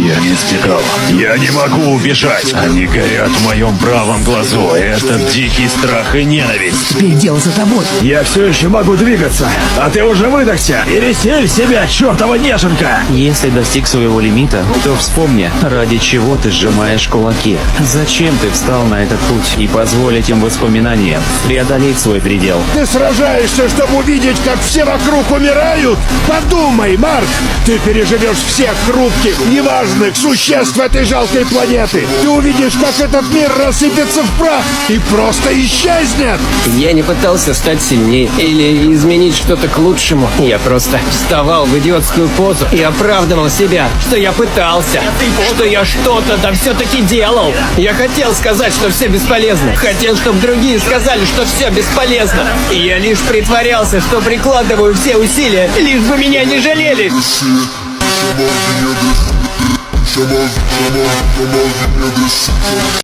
Я не избегал. Я не могу убежать. Они горят в моем правом глазу. Этот дикий страх и ненависть. Теперь дело за тобой. Я все еще могу двигаться, а ты уже выдохся. Пересель себя, чертова неженка! Если достиг своего лимита, то вспомни, ради чего ты сжимаешь кулаки. Зачем ты встал на этот путь и позволь этим воспоминаниям преодолеть свой предел? Ты сражаешься, чтобы увидеть, как все вокруг умирают? Подумай, Марк! Ты переживешь всех хрупких, неважных существ этой жалкой планеты. Ты увидишь, как этот мир рассыпется в прах и просто исчезнет. Я не пытался стать сильнее или изменить что-то к лучшему. Я просто вставал в идиотскую позу и оправдывал себя, что я пытался, что я что-то да все-таки делал. Я хотел сказать, что все бесполезно. Хотел, чтобы другие сказали, что все бесполезно. И я лишь притворялся, что прикладываю все усилия, лишь бы меня не жалели.